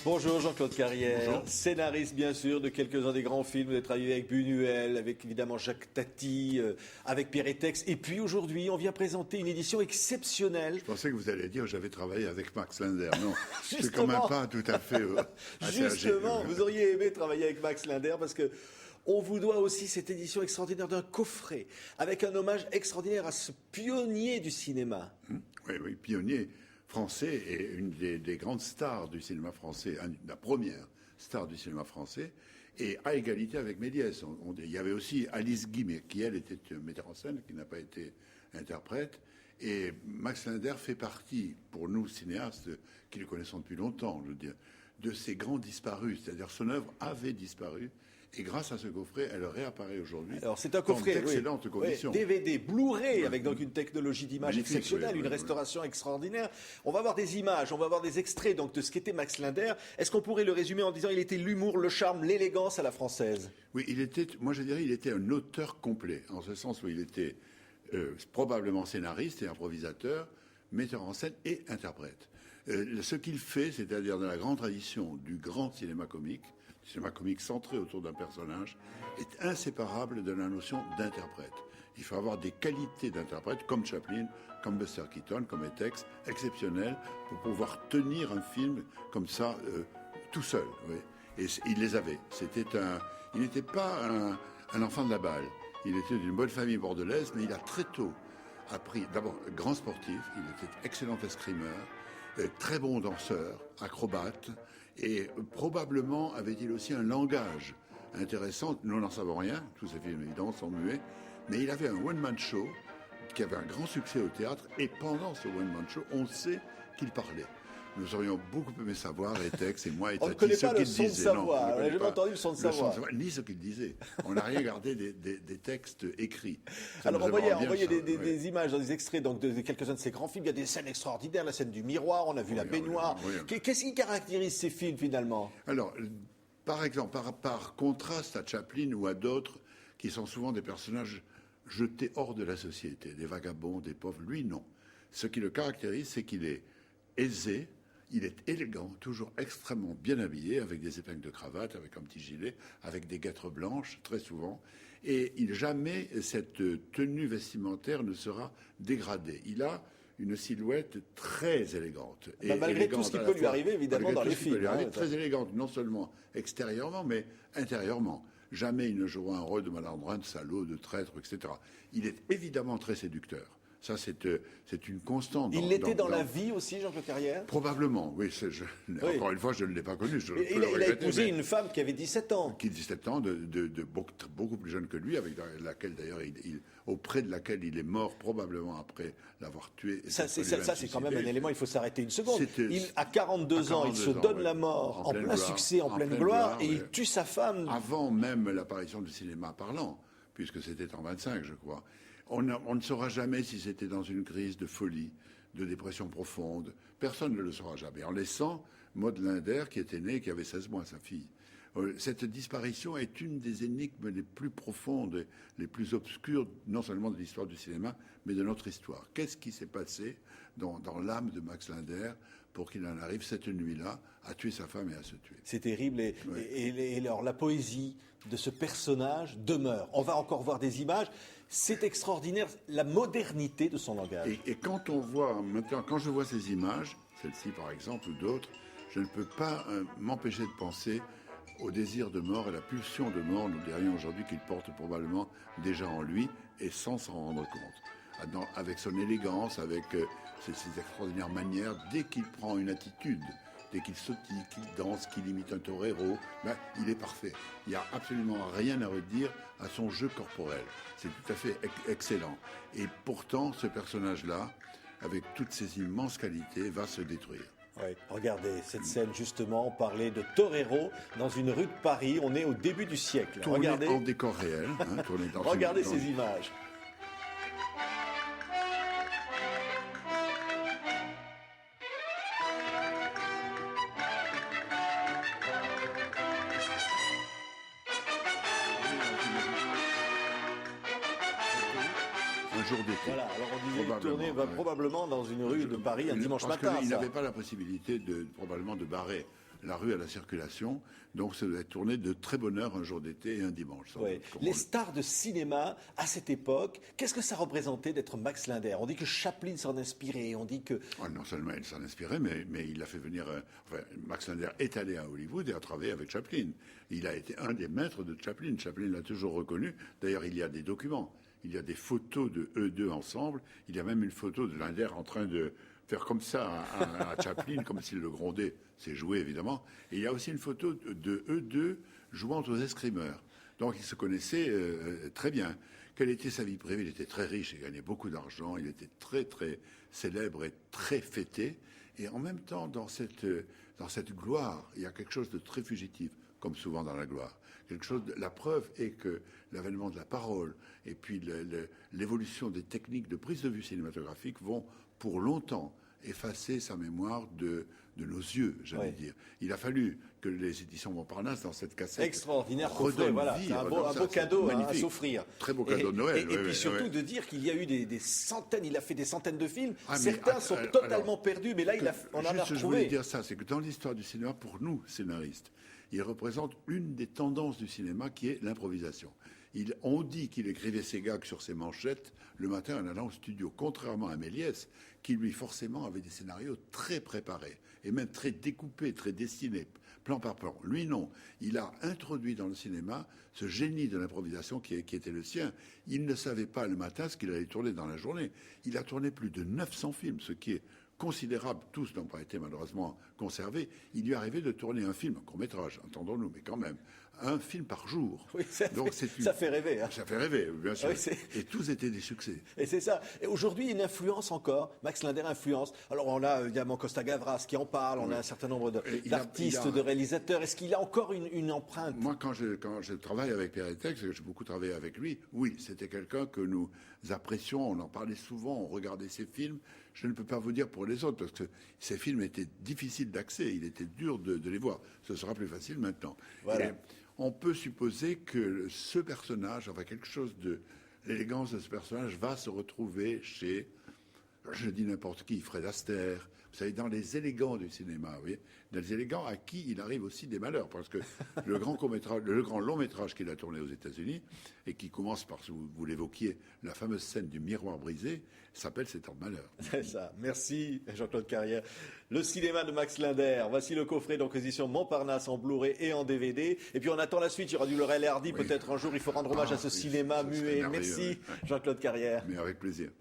Bonjour Jean-Claude Carrière, Bonjour. Scénariste bien sûr de quelques-uns des grands films. Vous avez travaillé avec Buñuel, avec évidemment Jacques Tati, avec Pierre Etex. Et puis aujourd'hui, on vient présenter une édition exceptionnelle. Je pensais que vous alliez dire j'avais travaillé avec Max Linder. Non, c'est Justement. quand même pas tout à fait. Justement, vous auriez aimé travailler avec Max Linder parce que on vous doit aussi cette édition extraordinaire d'un coffret avec un hommage extraordinaire à ce pionnier du cinéma. Oui, pionnier français et une des grandes stars du cinéma français, la première star du cinéma français, et à égalité avec Méliès. Il y avait aussi Alice Guy, mais qui elle était metteur en scène, qui n'a pas été interprète. Et Max Linder fait partie, pour nous cinéastes, qui le connaissons depuis longtemps, je veux dire, de ces grands disparus. C'est-à-dire son œuvre avait disparu. Et grâce à ce coffret, elle réapparaît aujourd'hui. Alors c'est un coffret, dans d'excellentes conditions. DVD, Blu-ray, avec donc une technologie d'image Magnifique, exceptionnelle, une restauration extraordinaire. On va voir des images, on va voir des extraits donc de ce qu'était Max Linder. Est-ce qu'on pourrait le résumer en disant il était l'humour, le charme, l'élégance à la française? Oui, moi je dirais, il était un auteur complet, en ce sens où il était probablement scénariste et improvisateur, metteur en scène et interprète. Ce qu'il fait, c'est-à-dire dans la grande tradition du grand cinéma comique centré autour d'un personnage, est inséparable de la notion d'interprète. Il faut avoir des qualités d'interprète, comme Chaplin, comme Buster Keaton, comme Etex, exceptionnelles, pour pouvoir tenir un film comme ça, tout seul. Oui. Et il les avait. Il n'était pas un enfant de la balle. Il était d'une bonne famille bordelaise, mais il a très tôt appris, d'abord, grand sportif, il était excellent escrimeur, très bon danseur, acrobate, et probablement avait-il aussi un langage intéressant. Nous n'en savons rien, tous ces films évidemment sont muets, mais il avait un one-man show qui avait un grand succès au théâtre, et pendant ce one-man show, on sait qu'il parlait. Nous aurions beaucoup aimé savoir, Etex et moi, et On ne Tati, connaît ce pas le qu'il son de disait. sa Non, voix, on ne on n'a connaît jamais pas entendu le son de sa voix. Ni ce qu'il disait. On n'a rien gardé des textes écrits. Ça Alors nous on voyait aimerait bien des images dans des extraits donc de quelques-uns de ces grands films. Il y a des scènes extraordinaires, la scène du miroir, on a vu la baignoire. Qu'est-ce qui caractérise ces films finalement? Alors, par exemple, par contraste à Chaplin ou à d'autres qui sont souvent des personnages jetés hors de la société, des vagabonds, des pauvres, lui non. Ce qui le caractérise, c'est qu'il est aisé, il est élégant, toujours extrêmement bien habillé, avec des épingles de cravate, avec un petit gilet, avec des guêtres blanches, très souvent. Et jamais cette tenue vestimentaire ne sera dégradée. Il a une silhouette très élégante. Et malgré tout ce qui peut lui arriver, évidemment, dans les films. Très élégante, non seulement extérieurement, mais intérieurement. Jamais il ne jouera un rôle de malandrin, de salaud, de traître, etc. Il est évidemment très séducteur. Ça, c'est une constante. Il l'était dans la vie aussi, Jean-Claude Carrière? Probablement, oui. Encore une fois, je ne l'ai pas connu. Il a épousé une femme qui avait 17 ans. Qui 17 ans, beaucoup plus jeune que lui, avec laquelle d'ailleurs, auprès de laquelle il est mort probablement après l'avoir tué. Ça, c'est quand même un élément, il faut s'arrêter une seconde. À 42 ans, il se donne la mort en plein succès, en pleine gloire, et il tue sa femme. Avant même l'apparition du cinéma parlant, puisque c'était en 25, je crois. On ne saura jamais si c'était dans une crise de folie, de dépression profonde. Personne ne le saura jamais. En laissant Maud Linder, qui était née, qui avait 16 mois, sa fille. Cette disparition est une des énigmes les plus profondes, les plus obscures, non seulement de l'histoire du cinéma, mais de notre histoire. Qu'est-ce qui s'est passé dans l'âme de Max Linder pour qu'il en arrive cette nuit-là à tuer sa femme et à se tuer? C'est terrible. Et alors, la poésie de ce personnage demeure. On va encore voir des images. C'est extraordinaire, la modernité de son langage. Et quand on voit, maintenant, quand je vois ces images, celle-ci par exemple, ou d'autres, je ne peux pas m'empêcher de penser au désir de mort et la pulsion de mort, nous dirions aujourd'hui qu'il porte probablement déjà en lui et sans s'en rendre compte. Avec son élégance, avec ses extraordinaires manières, dès qu'il prend une attitude, dès qu'il sautille, qu'il danse, qu'il imite un torero, il est parfait. Il n'y a absolument rien à redire à son jeu corporel. C'est tout à fait excellent. Et pourtant, ce personnage-là, avec toutes ses immenses qualités, va se détruire. Oui, regardez cette scène justement, on parlait de torero dans une rue de Paris, on est au début du siècle. Tourné regardez en décor réel. Regardez ces images. Un jour d'été. Voilà, alors on disait tourner probablement dans une rue de Paris un dimanche matin. Il n'avait pas la possibilité probablement de barrer la rue à la circulation. Donc ça doit être tourné de très bonne heure un jour d'été et un dimanche. Ouais. Les stars de cinéma à cette époque, qu'est-ce que ça représentait d'être Max Linder? On dit que Chaplin s'en inspirait, on dit que... Oh, non seulement il s'en inspirait, mais il a fait venir... Max Linder est allé à Hollywood et a travaillé avec Chaplin. Il a été un des maîtres de Chaplin. Chaplin l'a toujours reconnu. D'ailleurs, il y a des documents. Il y a des photos de eux deux ensemble. Il y a même une photo de Linder en train de faire comme ça à Chaplin, comme s'il le grondait. C'est joué, évidemment. Et il y a aussi une photo de eux deux jouant aux escrimeurs. Donc, ils se connaissaient très bien. Quelle était sa vie privée? Il était très riche, il gagnait beaucoup d'argent, il était très, très célèbre et très fêté. Et en même temps, dans cette gloire, il y a quelque chose de très fugitif, comme souvent dans la gloire. La preuve est que l'avènement de la parole et puis l'évolution des techniques de prise de vue cinématographique vont pour longtemps effacer sa mémoire de nos yeux, j'allais dire. Il a fallu que les éditions Montparnasse, dans cette cassette, extraordinaire coffret, voilà, c'est un beau cadeau à s'offrir. Très beau cadeau de Noël. Et puis surtout de dire qu'il y a eu des centaines, il a fait des centaines de films, certains sont totalement perdus, mais là on en a retrouvé. Je voulais dire ça, c'est que dans l'histoire du cinéma, pour nous, scénaristes, il représente une des tendances du cinéma qui est l'improvisation. On dit qu'il écrivait ses gags sur ses manchettes le matin en allant au studio, contrairement à Méliès, qui lui forcément avait des scénarios très préparés et même très découpés, très dessinés, plan par plan. Lui non, il a introduit dans le cinéma ce génie de l'improvisation qui était le sien. Il ne savait pas le matin ce qu'il allait tourner dans la journée. Il a tourné plus de 900 films, ce qui est considérable, tous n'ont pas été malheureusement conservés. Il lui arrivait de tourner un film, un court-métrage, entendons-nous, mais quand même, un film par jour. Oui, ça fait rêver. Hein. Ça fait rêver, bien sûr. Oui, et tous étaient des succès. Et c'est ça. Et aujourd'hui, une influence encore. Max Linder influence. Alors, on a évidemment Costa Gavras qui en parle. On a un certain nombre d'artistes, de réalisateurs. Est-ce qu'il a encore une empreinte? Moi, quand je travaille avec Pierre Etex, j'ai beaucoup travaillé avec lui, oui, c'était quelqu'un que nous apprécions. On en parlait souvent, on regardait ses films. Je ne peux pas vous dire pour les autres, parce que ces films étaient difficiles d'accès. Il était dur de les voir. Ce sera plus facile maintenant. Voilà. Et on peut supposer que ce personnage, enfin quelque chose de l'élégance de ce personnage va se retrouver chez, je dis n'importe qui, Fred Astaire, vous savez, dans les élégants du cinéma, vous voyez, dans les élégants à qui il arrive aussi des malheurs, parce que le grand long métrage qu'il a tourné aux États-Unis et qui commence par, vous l'évoquiez, la fameuse scène du miroir brisé, s'appelle C'est un malheur. C'est ça. Merci Jean-Claude Carrière. Le cinéma de Max Linder. Voici le coffret donc aux éditions Montparnasse en Blu-ray et en DVD. Et puis on attend la suite. Il y aura du Laurel et Hardy. Oui. Peut-être un jour il faut rendre hommage à ce cinéma muet. Merci Jean-Claude Carrière. Mais avec plaisir.